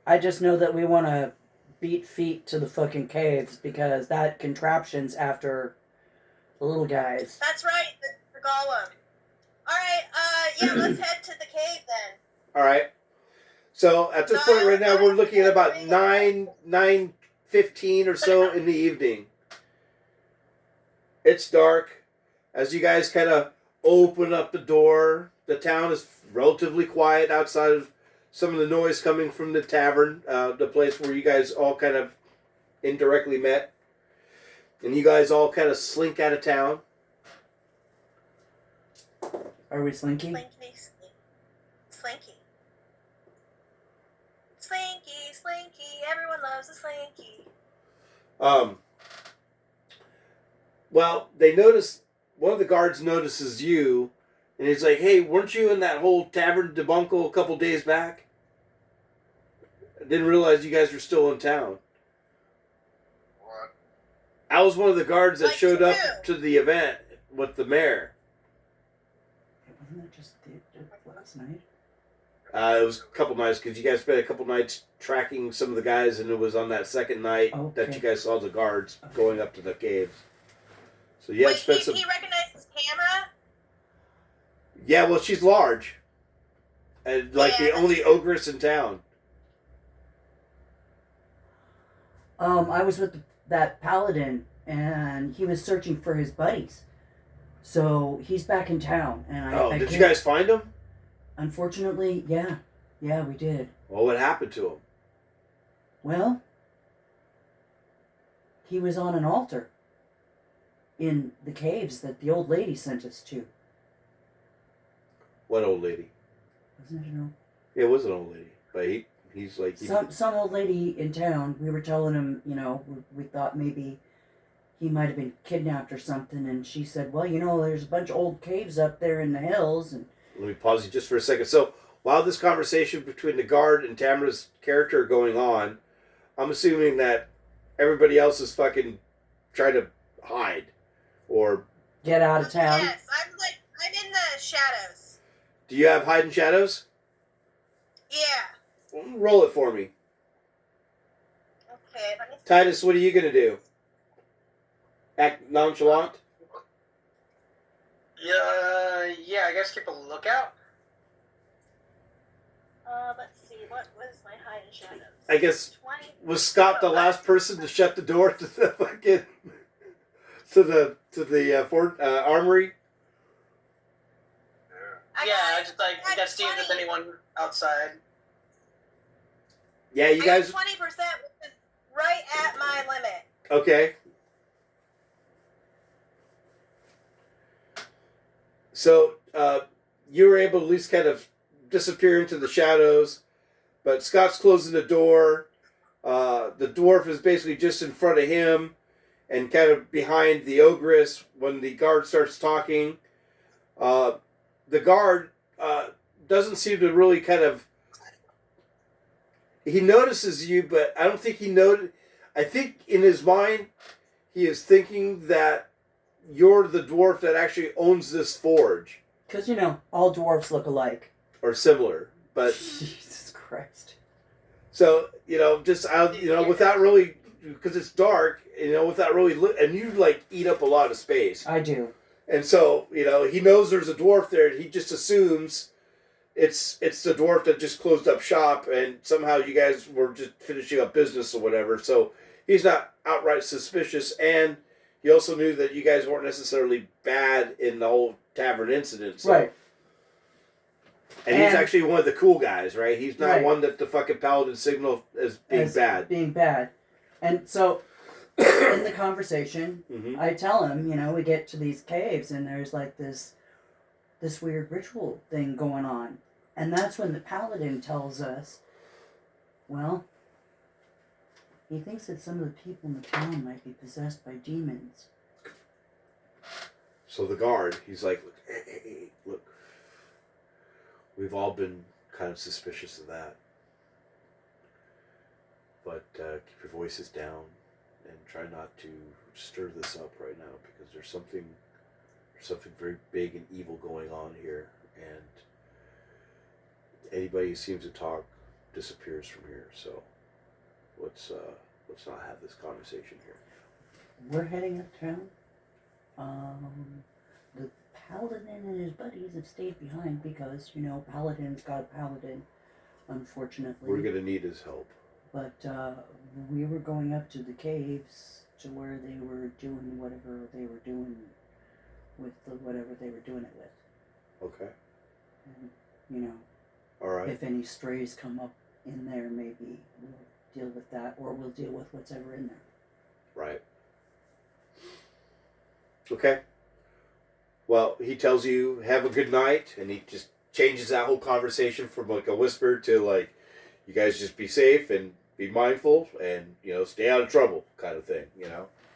I just know that we want to beat feet to the fucking caves because that contraption's after the little guys. That's right, the golem. Alright, yeah, let's head to the cave then. All right. So at this point right now, we're looking at about 9:15 or so in the evening. It's dark. As you guys kind of open up the door, the town is relatively quiet outside of some of the noise coming from the tavern, the place where you guys all kind of indirectly met. And you guys all kind of slink out of town. Are we slinky? Slinky. Slinky. Everyone loves a slinky. Well, they notice, one of the guards notices you, and he's like, hey, weren't you in that whole tavern debacle a couple days back? I didn't realize you guys were still in town. What? I was one of the guards that showed up who? to the event with the mayor. Wasn't that just last night? It was a couple nights, because you guys spent a couple nights tracking some of the guys, and it was on that second night that you guys saw the guards going up to the caves. So yeah, spent some... he recognized his camera? Yeah, well, she's large. And, the only ogress in town. I was with that paladin, and he was searching for his buddies. So he's back in town, and did you guys find him? Unfortunately, yeah, we did. Well, what happened to him? Well, he was on an altar in the caves that the old lady sent us to. What old lady? Wasn't it an old? Yeah, it was an old lady, but he's like... Some old lady in town. We were telling him, we thought maybe he might have been kidnapped or something, and she said, well, there's a bunch of old caves up there in the hills, and... Let me pause you just for a second. So, while this conversation between the guard and Tamara's character are going on, I'm assuming that everybody else is fucking trying to hide, or... Get out of town. Yes, I'm in the shadows. Do you have hide in shadows? Yeah. Roll it for me. Okay, let me see. Titus, what are you going to do? Act nonchalant? Yeah, I guess keep a lookout. Let's see, what was my hide in shadows? I guess, 20. was Scott the last person to shut the door to the fucking... to the armory? I got to see if there's anyone outside. Yeah, you guys... 20%, which is right at my limit. Okay. So, you were able to at least kind of disappear into the shadows, but Scott's closing the door. The dwarf is basically just in front of him and kind of behind the ogress when the guard starts talking. The guard doesn't seem to really kind of... He notices you, but I don't think he noted... I think in his mind, he is thinking that you're the dwarf that actually owns this forge. Because, all dwarves look alike. Or similar, but... Jesus Christ. So, just out, without really... Because it's dark, without really... And you, eat up a lot of space. I do. And so, he knows there's a dwarf there, and he just assumes it's the dwarf that just closed up shop, and somehow you guys were just finishing up business or whatever. So, he's not outright suspicious, and he also knew that you guys weren't necessarily bad in the whole tavern incident. So. Right. And he's actually one of the cool guys, right? He's not one that the fucking paladin signal as being bad. And so, in the conversation, Mm-hmm. I tell him, we get to these caves and there's this weird ritual thing going on. And that's when the paladin tells us, well, he thinks that some of the people in the town might be possessed by demons. So the guard, he's like, hey, we've all been kind of suspicious of that. But keep your voices down and try not to stir this up right now, because there's something very big and evil going on here, and anybody who seems to talk disappears from here. So let's not have this conversation here. We're heading uptown. The paladin and his buddies have stayed behind because, paladin's got a paladin, unfortunately. We're gonna need his help. But we were going up to the caves to where they were doing whatever they were doing with whatever they were doing it with. Okay. And, All right. if any strays come up in there, maybe we'll deal with that, or we'll deal with what's ever in there. Right. Okay. Well, he tells you, have a good night, and he just changes that whole conversation from like a whisper to like, you guys just be safe and be mindful and, stay out of trouble kind of thing,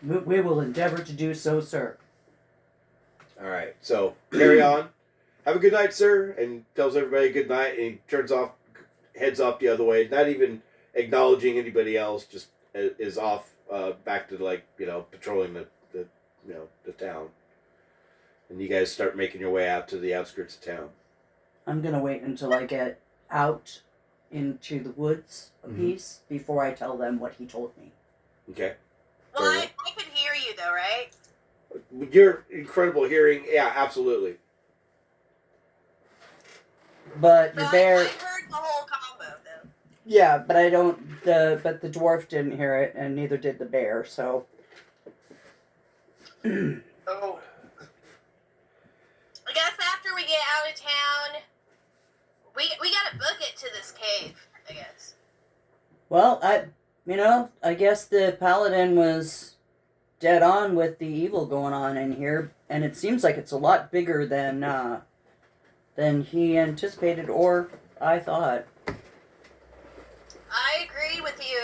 We will endeavor to do so, sir. All right. So carry on. Have a good night, sir, and tells everybody good night, and he heads off the other way, not even acknowledging anybody else, just is off back to patrolling the town. And you guys start making your way out to the outskirts of town. I'm going to wait until I get out into the woods a piece before I tell them what he told me. Okay. Well, I could hear you, though, right? Your incredible hearing, yeah, absolutely. But So the bear... I heard the whole combo, though. Yeah, but I don't... But the dwarf didn't hear it, and neither did the bear, so... Oh, I guess after we get out of town, we gotta book it to this cave, I guess. Well, I guess the paladin was dead on with the evil going on in here, and it seems like it's a lot bigger than he anticipated, or I thought. I agree with you.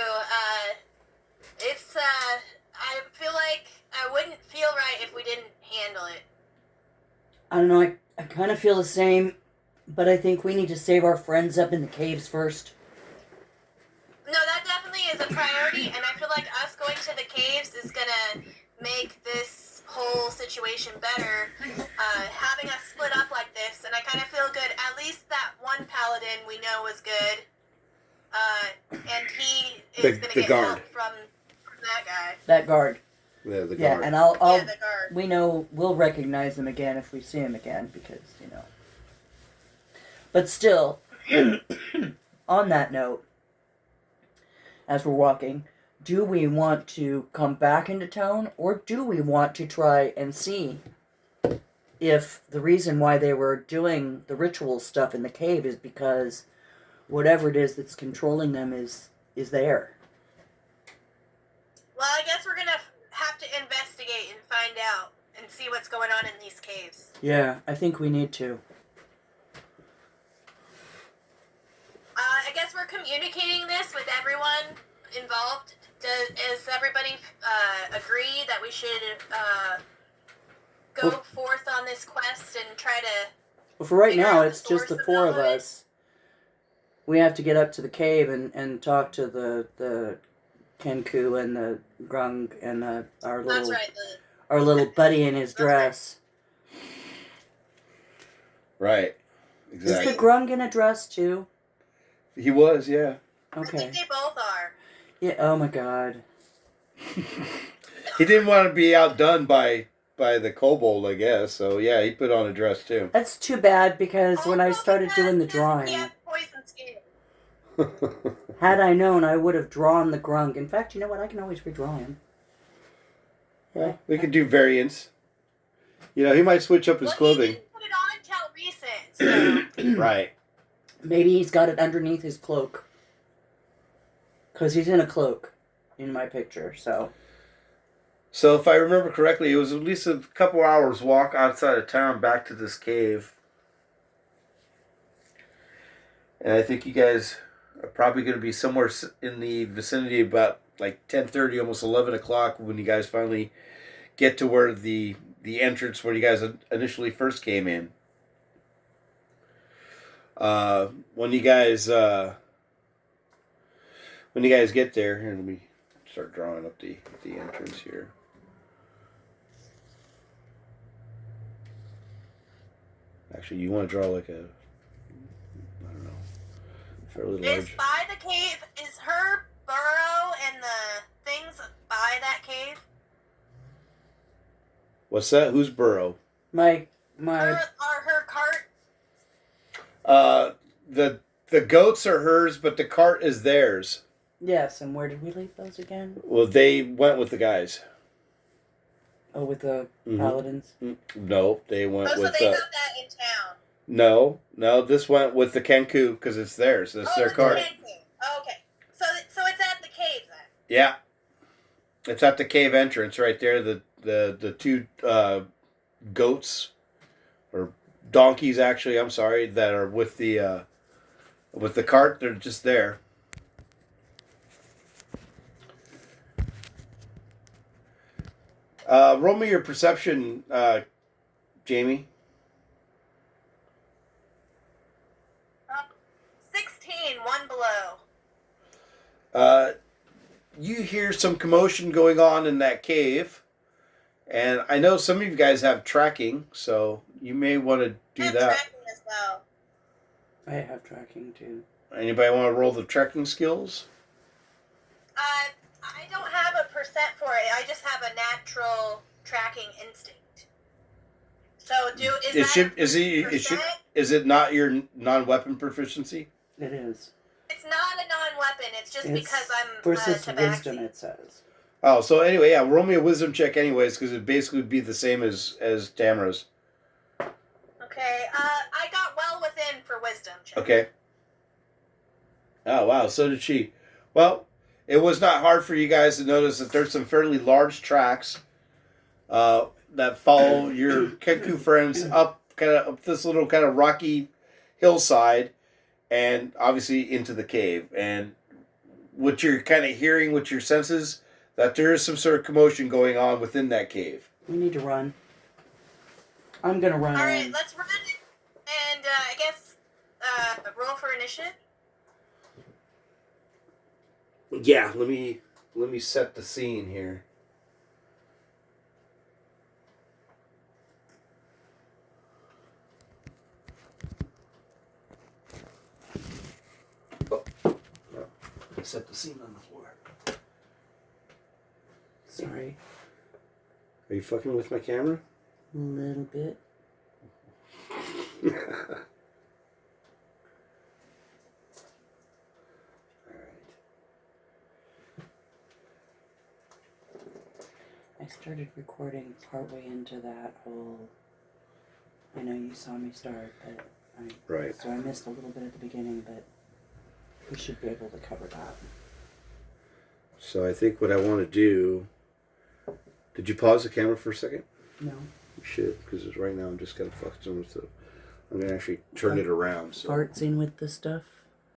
I feel like I wouldn't feel right if we didn't handle it. I don't know, I kind of feel the same, but I think we need to save our friends up in the caves first. No, that definitely is a priority, and I feel like us going to the caves is gonna make this whole situation better. Having us split up like this, and I kind of feel good. At least that one paladin we know is good, and he is gonna get guard. help from that guy. That guard. Yeah, the Yeah, guard. and Yeah, the guard. we know we'll recognize him again if we see him again, because, But still, on that note, as we're walking, do we want to come back into town, or do we want to try and see if the reason why they were doing the ritual stuff in the cave is because whatever it is that's controlling them is there? Well, I guess we're gonna have to investigate and find out and see what's going on in these caves. Yeah, I think we need to. I guess we're communicating this with everyone involved. Does everybody agree that we should go forth on this quest and try to... Well, for right figure now, out it's the just the source four of of all of it? us. We have to get up to the cave and talk to the Kenku and the Grung and our That's little right. our little buddy in his That's right. dress. Right. Is Exactly. the Grung in a dress too? He was, yeah. I Okay. think they both are. Yeah. Oh my God. He didn't want to be outdone by the kobold, I guess. So yeah, he put on a dress too. That's too bad because when I Also started because doing the He drawing, has poison skin. had I known, I would have drawn the Grung. In fact, you know what? I can always redraw him. Well, we could do variants. He might switch up his Well, clothing. he didn't put it on until recent, so... Right. Maybe he's got it underneath his cloak. Because he's in a cloak in my picture, so... So if I remember correctly, it was at least a couple hours walk outside of town back to this cave. And I think you guys are probably going to be somewhere in the vicinity about like 10:30, almost 11 o'clock when you guys finally get to where the entrance where you guys initially first came in. When you guys get there, and let me start drawing up the entrance here. Actually, you want to draw like a, I don't know, fairly large. Is by the cave, is her burrow and the things by that cave? What's that? Whose burrow? My. Her cart? The goats are hers, but the cart is theirs. Yes, and where did we leave those again? Well, they went with the guys. Oh, with the paladins? No, they went with... So they have that in town? No, this went with the Kenku, because it's theirs. That's their cart. Oh, okay. So it's at the cave, then? Yeah. It's at the cave entrance right there. The two goats, or donkeys, actually, I'm sorry, that are with the cart, they're just there. Roll me your perception, Jamie. 16, one below. You hear some commotion going on in that cave, and I know some of you guys have tracking, so you may want to do that. Tracking as well. I have tracking too. Anybody want to roll the tracking skills? I don't have a percent for it. I just have a natural tracking instinct. So is it not your non-weapon proficiency? It is. It's not a non-weapon. It's just because I'm versus tabaxi. wisdom, it says. Oh, so anyway, yeah, roll me a wisdom check anyways, because it basically would be the same as Tamara's. Okay, I got well within for wisdom check. Okay. Oh, wow, so did she. Well, it was not hard for you guys to notice that there's some fairly large tracks that follow your Kenku friends up this little kind of rocky hillside, and obviously into the cave. And what you're kind of hearing with your senses, that there is some sort of commotion going on within that cave. We need to run. I'm gonna run. All right, let's run, and I guess roll for initiative. Yeah, let me set the scene here. Set the scene on the floor. Sorry. Are you fucking with my camera? A little bit. I started recording partway into that whole... I know you saw me start, but right. So I missed a little bit at the beginning, but we should be able to cover that. So I think what I want to do... Did you pause the camera for a second? No. You should, because right now I'm just kind of fucking with the... I'm going to actually turn it around. So. Farting with the stuff?